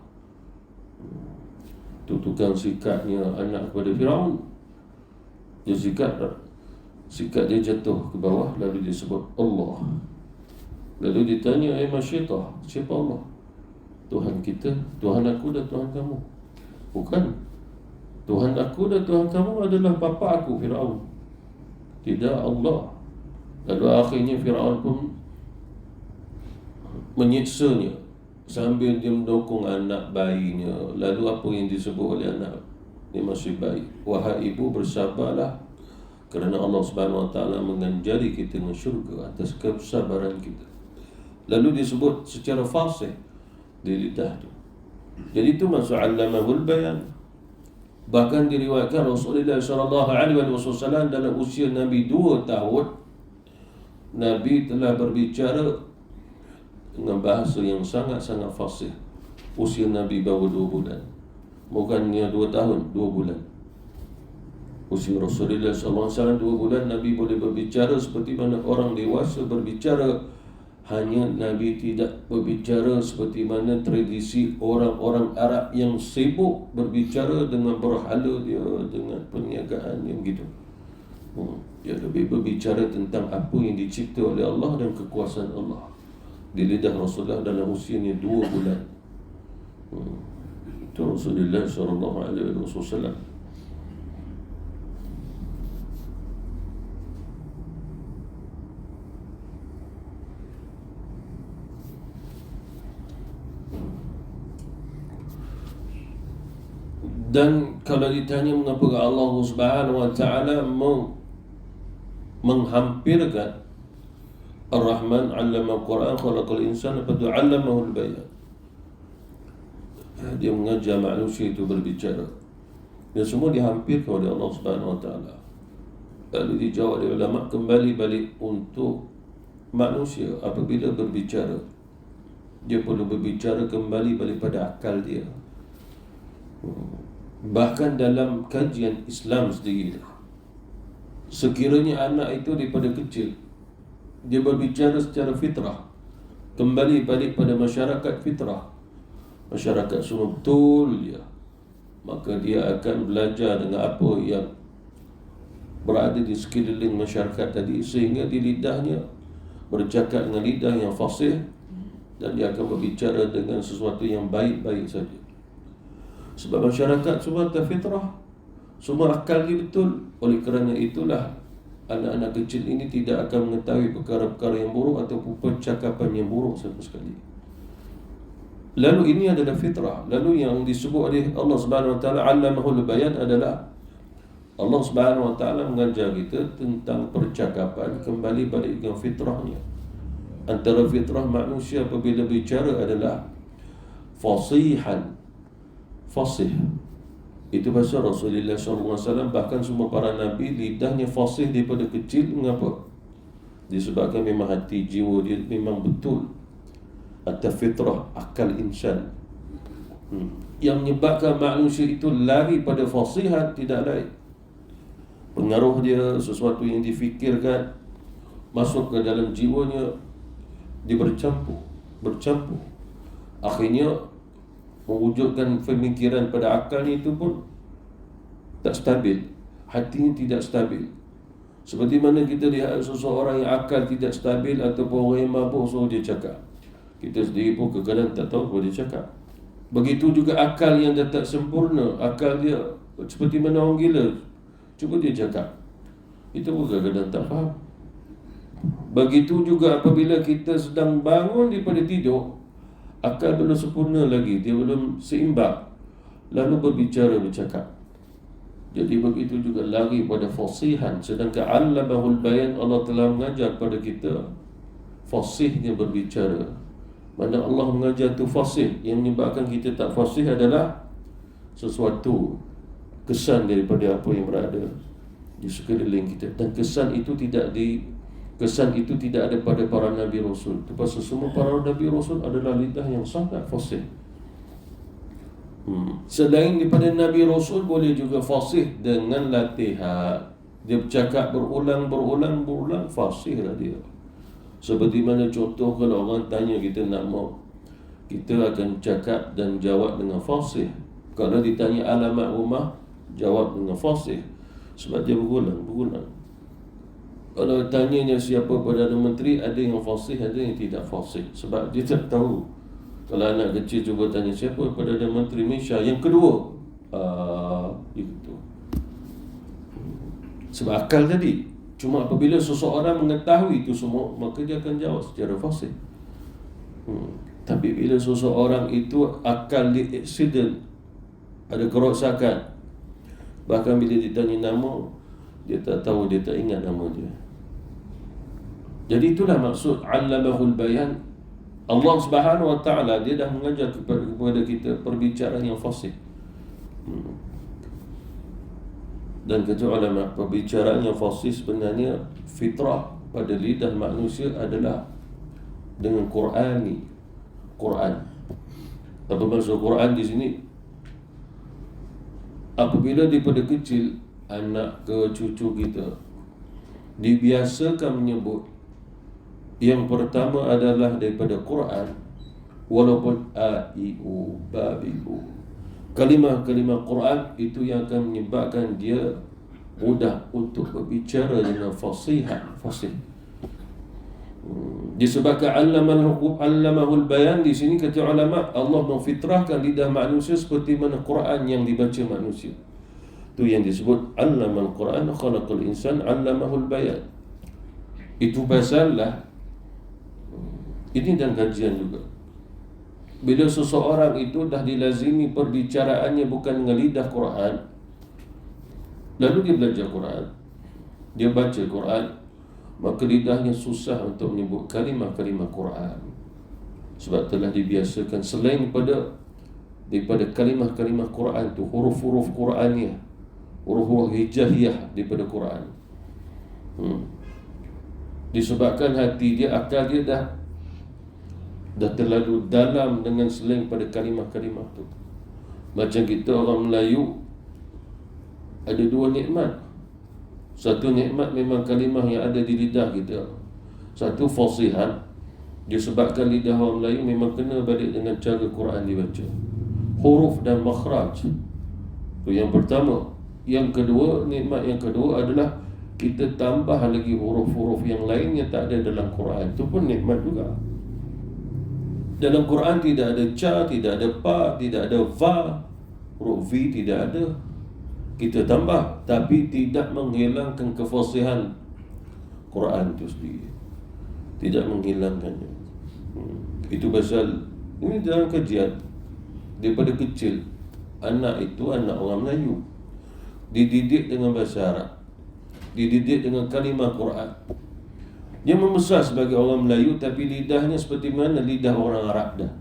itu tukang sikatnya anak kepada Firaun. Dia sikat dia jatuh ke bawah, lalu dia sebut Allah. Lalu ditanya, Masyitah, siapa Allah? Tuhan kita, Tuhan aku dan Tuhan kamu. Bukan. Tuhan aku dan Tuhan kamu adalah bapa aku, Firaun. Tidak Allah. Lalu akhirnya Firaun pun menyiksanya sambil dia mendukung anak bayinya. Lalu apa yang disebut oleh anak ini masih bayi? Wahai ibu, bersabarlah, kerana Allah Subhanahu Wa Ta'ala menganjari kita dengan syurga atas kesabaran kita. Lalu disebut secara fasih di lidah tu. Jadi itu maksud allamahul bayan. Bahkan diriwayatkan Rasulullah SAW dalam usia Nabi 2 tahun, Nabi telah berbicara dengan bahasa yang sangat-sangat fasih. Usia Nabi baru 2 bulan. Bukannya 2 tahun, 2 bulan. Usia Rasulullah SAW 2 bulan, Nabi boleh berbicara seperti mana orang dewasa berbicara. Hanya Nabi tidak berbicara seperti mana tradisi orang-orang Arab yang sibuk berbicara dengan berhala dia, dengan perniagaan yang begitu. Dia lebih berbicara tentang apa yang dicipta oleh Allah dan kekuasaan Allah di lidah Rasulullah dalam usianya 2 bulan. Itu Rasulullah SAW. Dan kalau ditanya mengapa Allah Subhanahu Wa Ta'ala menghampirkan Ar-Rahman 'allama al-Quran khalaqal insana fadu 'allamahu al-bayan. Dia mengajar manusia itu berbicara. Dan semua dihampirkan oleh Allah Subhanahu Wa Ta'ala. Lalu dijawab oleh ulama, kembali balik untuk manusia apabila berbicara, dia perlu berbicara kembali balik pada akal dia. Bahkan dalam kajian Islam sendiri, sekiranya anak itu daripada kecil dia berbicara secara fitrah, kembali balik pada masyarakat fitrah, masyarakat semua betul dia, maka dia akan belajar dengan apa yang berada di sekeliling masyarakat tadi, sehingga di lidahnya bercakap dengan lidah yang fasih, dan dia akan berbicara dengan sesuatu yang baik-baik saja. Sebab masyarakat semua terfitrah, semua akal dia betul. Oleh kerana itulah anak-anak kecil ini tidak akan mengetahui perkara-perkara yang buruk ataupun percakapan yang buruk sama sekali. Lalu ini adalah fitrah. Lalu yang disebut oleh Allah Subhanahu Wa Taala 'allamahul bayan adalah Allah Subhanahu Wa Taala mengajar kita tentang percakapan kembali balik dengan fitrahnya. Antara fitrah manusia apabila bicara adalah fasihan, fasih. Itu bahasa Rasulullah SAW. Bahkan semua para nabi lidahnya fasih daripada kecil. Mengapa? Disebabkan memang hati jiwa dia memang betul atas fitrah akal insan. Yang menyebabkan manusia itu lari pada fasihat tidak lain, pengaruh dia, sesuatu yang difikirkan masuk ke dalam jiwanya, dia bercampur. Akhirnya mewujudkan pemikiran pada akal itu pun tak stabil, hatinya tidak stabil. Seperti mana kita lihat seseorang yang akal tidak stabil ataupun orang yang mabuk suruh dia cakap, kita sendiri pun kadang-kadang tak tahu apa dia cakap. Begitu juga akal yang dah tak sempurna, akal dia seperti mana orang gila, cuba dia cakap, kita pun kadang-kadang tak faham. Begitu juga apabila kita sedang bangun daripada tidur, akal belum sempurna lagi, dia belum seimbang, lalu bercakap. Jadi begitu juga lari pada fasihan. Sedangkan allamahul bayan, Allah telah mengajar pada kita fasihnya berbicara. Mana Allah mengajar tu fasih. Yang menyebabkan kita tak fasih adalah sesuatu kesan daripada apa yang berada di sekeliling kita. Dan kesan itu tidak ada pada para Nabi Rasul. Pasal semua para Nabi Rasul adalah lidah yang sangat fasih. Selain daripada Nabi Rasul, boleh juga fasih dengan latihan. Dia bercakap berulang, fasih lah dia. Seperti mana contoh kalau orang tanya kita nama, kita akan cakap dan jawab dengan fasih. Kalau ditanya alamat rumah, jawab dengan fasih. Sebab dia berulang. Kalau tanyanya siapa Perdana Menteri, ada yang fasih, ada yang tidak fasih. Sebab dia tak tahu. Kalau anak kecil cuba tanya siapa Perdana Menteri Malaysia yang kedua, itu. Sebab akal tadi. Cuma apabila seseorang mengetahui itu semua, maka dia akan jawab secara fasih. Tapi bila seseorang itu akal di accident, ada kerosakan, bahkan bila ditanya nama, dia tak tahu, dia tak ingat nama dia. Jadi itulah maksud allamahul bayan. Allah Subhanahu Wa Taala dia dah mengajar kepada kita perbicaraan yang fasih. Dan kata ulama, perbicaraan yang fasih sebenarnya fitrah pada lidah manusia adalah dengan Quran. Apa maksud Quran di sini? Apabila daripada kecil anak ke cucu kita dibiasakan menyebut yang pertama adalah daripada Quran, walaupun a, i, u, ba, bi, bu, kalimah-kalimah Quran itu yang akan menyebabkan dia mudah untuk berbicara dengan fasih. Disebabkan allamahul bayan di sini kata ulama, Allah memfitrahkan lidah manusia seperti mana Quran yang dibaca manusia. Itu yang disebut allamal Quran khalaqal insan allamahul bayan. Itu pasallah ini dan kajian juga. Bila seseorang itu dah dilazimi perbicaraannya bukan dengan lidah Quran, lalu dia belajar Quran, dia baca Quran, maka lidahnya susah untuk menyebut kalimah-kalimah Quran. Sebab telah dibiasakan selain daripada kalimah-kalimah Quran tu, huruf-huruf Quraniyah, huruf-huruf hijaiyah daripada Quran. Disebabkan hati dia, akal dia dah terlalu dalam dengan selain pada kalimah-kalimah tu. Macam kita orang Melayu ada dua nikmat. Satu nikmat memang kalimah yang ada di lidah kita. Satu fasihan, disebabkan lidah orang Melayu memang kena balik dengan cara Quran dibaca, huruf dan makhraj. Itu yang pertama. Yang kedua, nikmat yang kedua adalah kita tambah lagi huruf-huruf yang lain yang tak ada dalam Quran. Itu pun nikmat juga. Dalam Quran tidak ada ca, tidak ada pa, tidak ada va, huruf V tidak ada. Kita tambah, tapi tidak menghilangkan kefasihan Quran itu sendiri, tidak menghilangkannya. Itu pasal ini dalam kajian daripada kecil, anak itu anak orang Melayu. dididik dengan bahasa Arab, dididik dengan kalimah Quran. Dia membesar sebagai orang Melayu, tapi lidahnya seperti mana lidah orang Arab dah.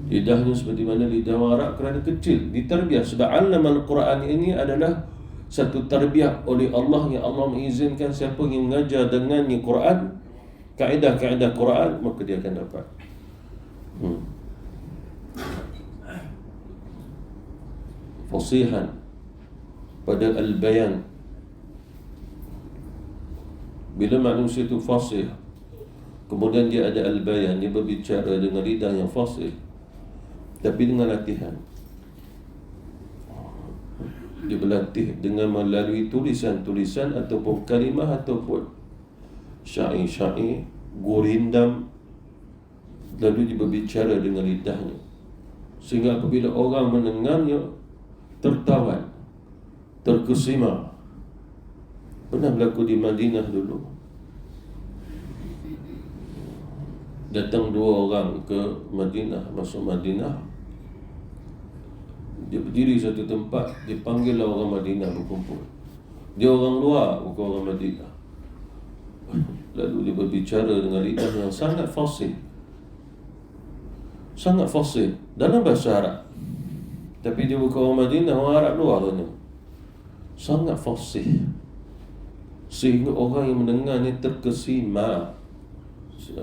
Lidahnya seperti mana lidah orang Arab kerana kecil, ditarbiah. Sebab Allamal Quran ini adalah satu tarbiah oleh Allah, yang Allah mengizinkan siapa yang mengajar dengannya Quran, kaedah-kaedah Quran, maka dia akan dapat. Fasihan pada al-bayan. Bila manusia itu fasih, kemudian dia ada al-bayan, dia berbicara dengan lidah yang fasih, tapi dengan latihan. Dia berlatih dengan melalui tulisan-tulisan ataupun kalimah ataupun syair-syair, gurindam, lalu dia berbicara dengan lidahnya, sehingga apabila orang mendengarnya tertawan, terkesima. Pernah berlaku di Madinah dulu. Datang 2 orang ke Madinah, masuk Madinah. Dia berdiri satu tempat, dia panggil orang Madinah berkumpul. Dia orang luar, bukan orang Madinah. Lalu dia berbicara dengan lidah yang sangat fasih. Sangat fasih dalam bahasa Arab. Tapi dia bukan orang Madinah, orang Arab luar sana. Sangat fasih, sehingga orang yang mendengar ni terkesima.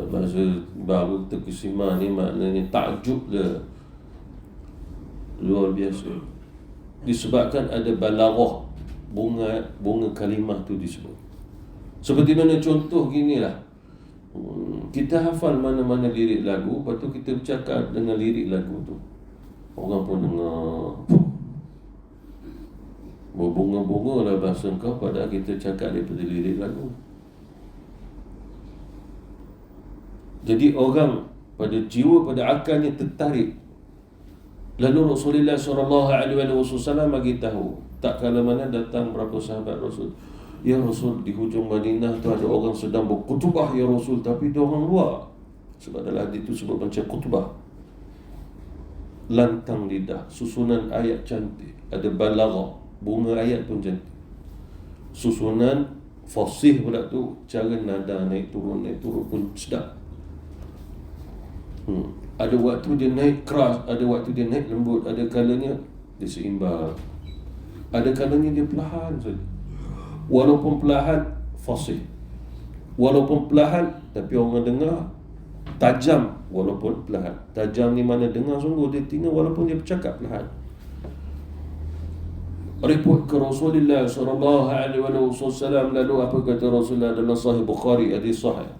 Bahasa baru terkesima ni maknanya takjub dia, luar biasa. Disebabkan ada balaghah, bunga kalimah tu disebut. Seperti mana contoh ginilah, kita hafal mana-mana lirik lagu, lepas tu kita bercakap dengan lirik lagu tu, orang pun dengar, berbunga-bunga lah bahasa kau, padahal kita cakap daripada lirik lagu. Jadi orang pada jiwa, pada akalnya tertarik. Lalu Rasulullah SAW bagi tahu, tak kala mana datang berapa sahabat Rasul, ya Rasul, di hujung Madinah tu ada orang sedang berkhutbah ya Rasul, tapi dia orang luar. Sebab dalam hadis itu sebut macam khutbah, lantang lidah, susunan ayat cantik, ada balaghah, bunga ayat pun cantik, susunan fasih pula tu, cara nada naik turun pun sedap. Ada waktu dia naik keras, ada waktu dia naik lembut, ada kalanya dia seimbang, ada kalanya dia perlahan saja. Walaupun perlahan, fasih. Walaupun perlahan, tapi orang dengar tajam. Walaupun perlahan, tajam ni mana dengar sungguh, dia tinggal walaupun dia bercakap perlahan. Report ke Rasulullah SAW. Lalu apa kata Rasulullah dalam Sahih Bukhari, hadis sahih,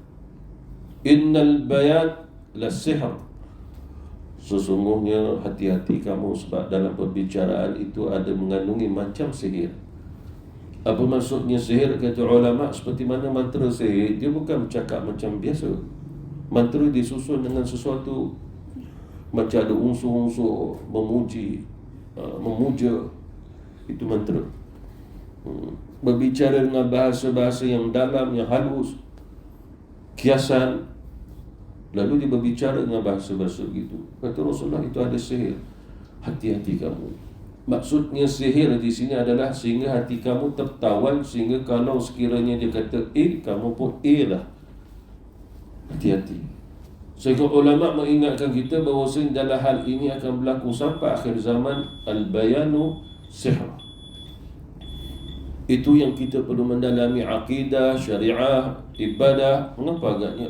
innal bayan la sihr, sesungguhnya hati-hati kamu, sebab dalam perbicaraan itu ada mengandungi macam sihir. Apa maksudnya sihir? Kata ulama, seperti mana mantra sihir, dia bukan bercakap macam biasa. Mantra disusun dengan sesuatu macam ada unsur-unsur memuji, memuja, itu mantra. Berbicara dengan bahasa-bahasa yang dalam, yang halus, kiasan. Lalu dia berbicara dengan bahasa-bahasa begitu. Kata Rasulullah, itu ada sihir. Hati-hati kamu. Maksudnya sihir di sini adalah sehingga hati kamu tertawan, sehingga kalau sekiranya dia kata A, kamu pun A lah. Hati-hati. Sehingga ulama mengingatkan kita bahawa dalam hal ini akan berlaku sampai akhir zaman, al-bayanu sihr. Itu yang kita perlu mendalami akidah, syariah, ibadah. Mengapa agaknya?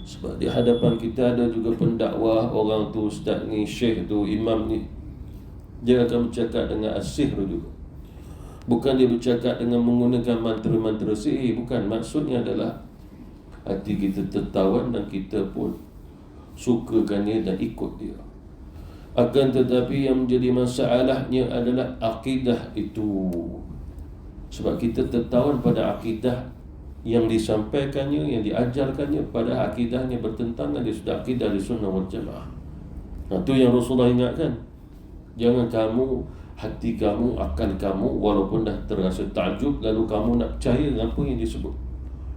Sebab di hadapan kita ada juga pendakwah, orang tu ustaz ni, syekh tu, imam ni, dia akan bercakap dengan as-sihr juga. Bukan dia bercakap dengan menggunakan mantra-mantra sihir, bukan. Maksudnya adalah hati kita tertawan dan kita pun sukakannya dan ikut dia. Akan tetapi yang menjadi masalahnya adalah akidah itu. Sebab kita tertawan pada akidah yang disampaikannya, yang diajarkannya, pada akidahnya bertentangan dengan sudah akidah di sunnah wal jamaah. Itu yang Rasulullah ingatkan. Jangan kamu, hati kamu, akal kamu, walaupun dah terasa takjub, lalu kamu nak percaya dengan apa yang disebut.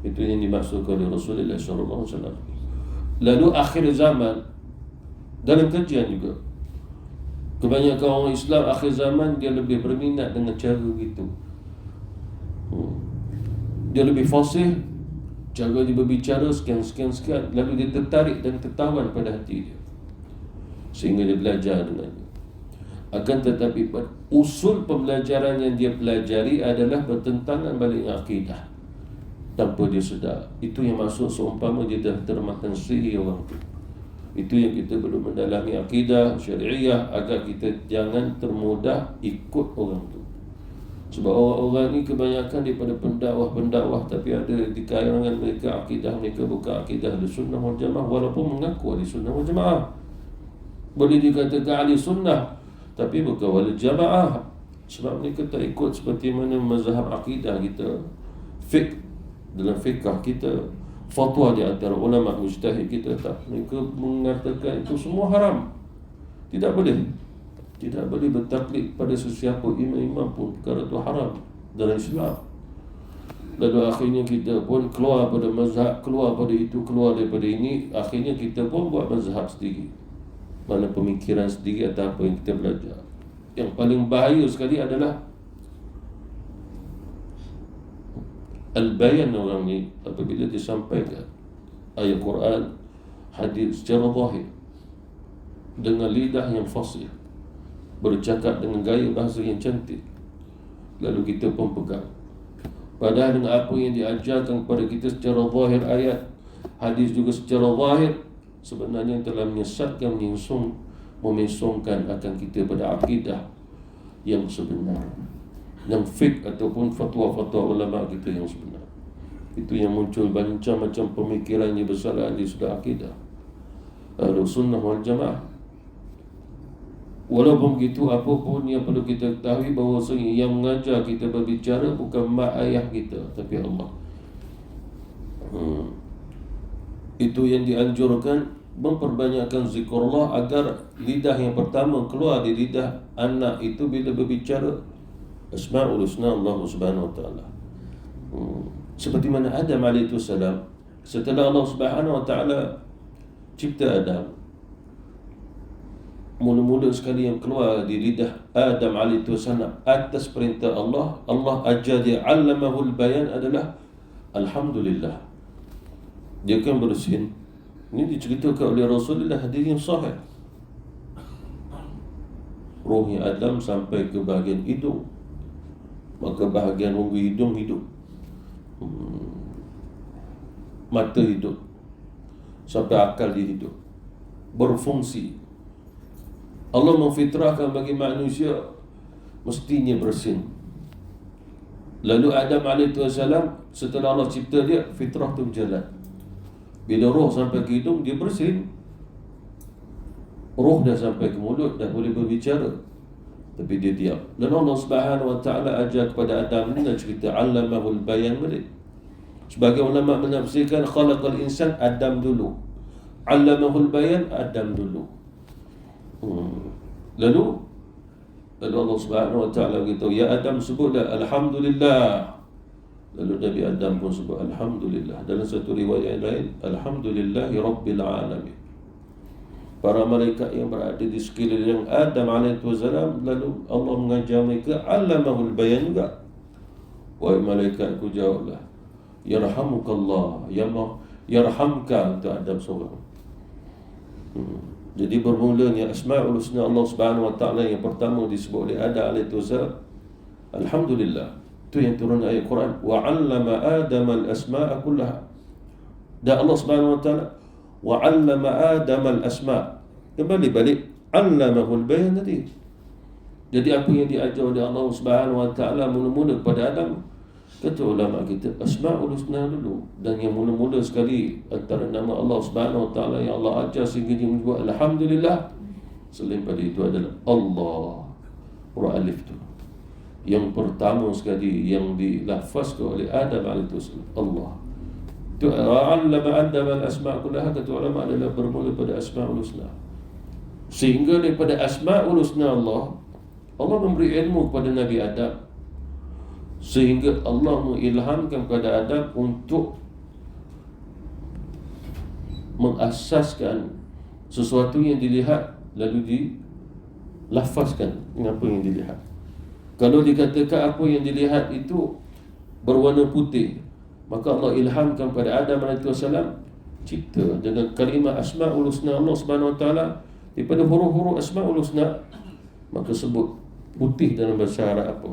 Itu yang dimaksudkan oleh Rasulullah SAW. Lalu akhir zaman, dalam kajian juga, Kebanyakan orang Islam akhir zaman dia lebih berminat dengan cara begitu. Dia lebih fasih, cara dia berbicara sekian, lalu dia tertarik dan tertawan pada hati dia, sehingga dia belajar dengannya. Akan tetapi usul pembelajaran yang dia pelajari adalah bertentangan balik dengan akidah, tanpa dia sedar. Itu yang maksud seumpama dia dah termakan sihir orang tu. Itu yang kita perlu mendalami akidah syariah agar kita jangan termudah ikut orang tu. Sebab orang-orang ni kebanyakan daripada pendakwah tapi ada di kalangan mereka akidah mereka bukan akidah ahli sunnah wal jamaah, walaupun mengaku ahli sunnah wal jamaah. Boleh dikatakan ahli sunnah tapi bukan wal jamaah, sebab mereka tak ikut seperti mana mazhab akidah kita, dalam fiqh kita, fatwa di antara ulama mujtahid kita, tak. Mereka mengatakan itu semua haram. Tidak boleh bertaklid pada sesiapa imam-imam pun, perkara itu haram dalam Islam. Lalu akhirnya kita pun keluar pada mazhab, keluar pada itu, keluar daripada ini. Akhirnya kita pun buat mazhab sendiri, mana pemikiran sendiri atau apa yang kita belajar. Yang paling bahaya sekali adalah al-bayan orang ni apabila disampaikan ayat Quran, hadis secara zahir dengan lidah yang fasih, bercakap dengan gaya bahasa yang cantik, lalu kita pun pegang. Padahal dengan apa yang diajarkan kepada kita secara zahir ayat, hadis juga secara zahir, sebenarnya telah menyesatkan, memesongkan akan kita pada akidah yang sebenar, yang fiqh ataupun fatwa-fatwa ulama kita yang sebenar. Itu yang muncul macam-macam pemikiran yang bersalah di sudah akidah Ahlus Sunnah wal Jamaah. Walaupun begitu, apapun yang perlu kita ketahui bahawasanya yang mengajar kita berbicara bukan mak ayah kita, tapi Allah. Itu yang dianjurkan, memperbanyakkan zikrullah agar lidah yang pertama keluar di lidah anak itu bila berbicara Asma'ul Husna Allah Subhanahu Wa Taala. Seperti mana Adam alaihi salam, setelah Allah Subhanahu Wa Taala cipta Adam, mula-mula sekali yang keluar di lidah Adam alaihi salam atas perintah Allah, Allah ajar dia, allamahul bayan, adalah alhamdulillah. Dia kan bersin. Ini diceritakan oleh Rasulullah, hadis yang sahih. Rohnya Adam sampai ke bahagian hidung, maka bahagian rongga hidung hidup, mata hidup, sampai akal dia hidup, berfungsi. Allah memfitrahkan bagi manusia mestinya bersin. Lalu Adam AS, setelah Allah cipta dia, fitrah tu berjalan. Bila roh sampai ke hidung, dia bersin. Roh dah sampai ke mulut, dah boleh berbicara, tapi dia diam. Dan Allah Subhanahu Wa Taala ajar kepada Adam dengan cerita allamahul bayan balik. Sebagai ulama menafsirkan, khalaqal insan, Adam dulu, allamahul bayan, Adam dulu. Lalu Allah Subhanahu Wa Taala beritahu, ya Adam, sebutlah alhamdulillah. Lalu Nabi Adam pun sebut alhamdulillah. Dalam satu riwayat lain, alhamdulillahi rabbil alamin. Para malaikat yang berada di sekeliling Adam alaihissalam, lalu Allah mengajar mereka, allamahul bayan juga. Wahai malaikatku, jawablah, yarhamukallah, yarhamka, untuk Adam seorang. Jadi bermulanya Asma'ul Husna Allah Subhanahu Wa Taala yang pertama disebut oleh Adam alaihissalam, alhamdulillah. Itu yang turun ayat Quran, wa 'allama Adam al-asma'a kullaha. Dan Allah Subhanahu Wa Taala, wa 'allama Adam al-asma', kembali balik 'allamahul bayan tadi. Jadi apa yang diajar oleh Allah Subhanahu Wa Taala mula-mula kepada Adam, kata ulama kita, Asma'ul Husna dulu. Dan yang mula-mula sekali antara nama Allah Subhanahu Wa Taala yang Allah ajar sehingga dia menyebut alhamdulillah, selain pada itu adalah Allah. Huruf alif tu yang pertama sekali yang dilafazkan oleh Adam alaihissalam, Allah. Itu 'allama Adam al-asma' kullaha, kata ulama, adalah bermula pada Asma'ul Husna. Sehingga daripada Asma'ul Husna Allah memberi ilmu kepada Nabi Adam, sehingga Allah mengilhamkan kepada Adam untuk mengasaskan sesuatu yang dilihat lalu lafazkan dengan apa yang dilihat. Kalau dikatakan apa yang dilihat itu berwarna putih, maka Allah ilhamkan pada Adam AS cipta dengan kalimah Asma'ul Husna Allah Subhanahu Wa Taala daripada huruf-huruf Asma'ul Husna, maka sebut putih dalam bahasa Arab apa,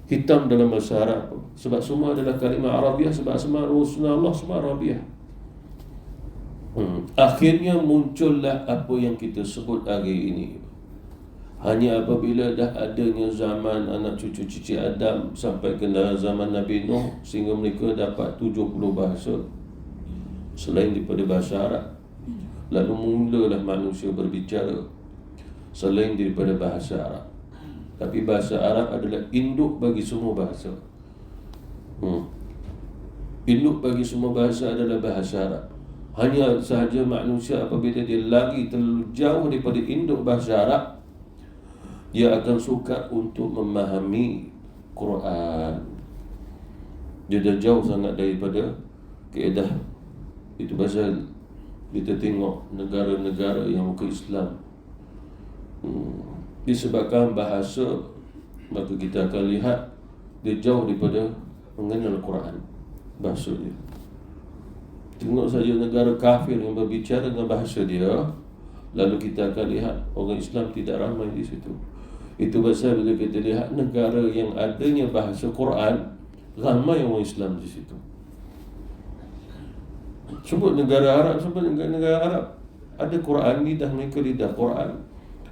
hitam dalam bahasa Arab apa, sebab semua adalah kalimah Arabiah, sebab Asma'ul Husna Allah semua Arabiah. Akhirnya muncullah apa yang kita sebut hari ini. Hanya apabila dah adanya zaman anak cucu-cucu Adam sampai ke zaman Nabi Nuh, sehingga mereka dapat 70 bahasa selain daripada bahasa Arab. Lalu mulalah manusia berbicara selain daripada bahasa Arab. Tapi bahasa Arab adalah induk bagi semua bahasa. Induk bagi semua bahasa adalah bahasa Arab. Hanya sahaja manusia apabila dia lari terlalu jauh daripada induk bahasa Arab, dia akan sukar untuk memahami Quran. Dia dah jauh sangat daripada kaedah. Itu pasal kita tengok negara-negara yang bukan Islam, disebabkan bahasa, maka kita akan lihat dia jauh daripada mengenal Quran, bahasa dia. Tengok saja negara kafir yang berbicara dengan bahasa dia, lalu kita akan lihat orang Islam tidak ramai di situ. Itu pasal bila kita lihat negara yang adanya bahasa Quran, ramai orang Islam di situ. Sebut negara Arab, sebut negara Arab ada Quran, lidah mereka lidah Quran,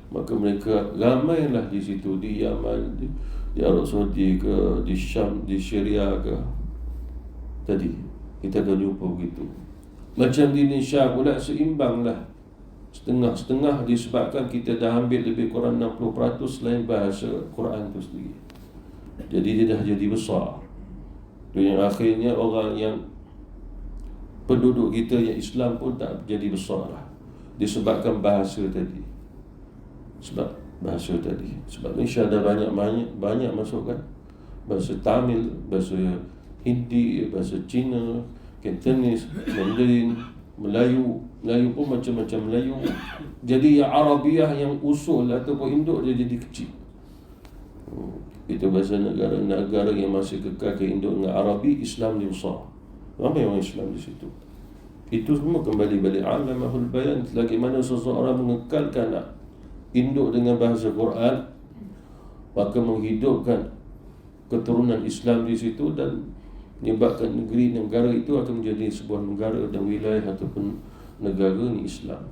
maka mereka ramailah di situ, di Yaman, di Arab Saudi ke, di Syam, di Syria ke. Tadi kita akan jumpa begitu. Macam di Indonesia pula seimbanglah, setengah-setengah, disebabkan kita dah ambil lebih kurang 60% selain bahasa Quran itu sendiri. Jadi dia dah jadi besar. Dan yang akhirnya orang yang penduduk kita yang Islam pun tak jadi besar lah, disebabkan bahasa tadi. Sebab bahasa tadi, sebab Malaysia ada banyak masuk kan, bahasa Tamil, bahasa Hindi, bahasa Cina, Cantonese, Mandarin, Melayu pun macam-macam Melayu. Jadi yang Arabiah yang usul ataupun induk dia jadi kecil. Itu bahasa negara-negara yang masih kekal ke induk dengan Arabi, Islam dia besar. Ramai orang Islam di situ. Itu semua kembali balik alamahul bayan. Selagi mana seseorang mengekalkan induk dengan bahasa Quran, maka menghidupkan keturunan Islam di situ dan menyebabkan negara itu akan menjadi sebuah negara dan wilayah ataupun negara ni Islam.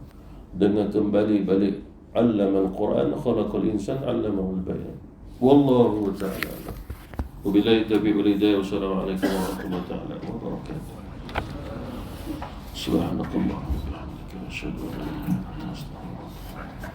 Dengan kembali balik allamal Quran khalaqal insan allamahul bayan. Wallahu ta'ala. Wabillahi taufiq wal hidayah. Wassalamualaikum warahmatullahi wabarakatuh. Subhanakallahumma wa bihamdika asyhadu an la ilaha illa anta astaghfiruka wa atubu ilaik.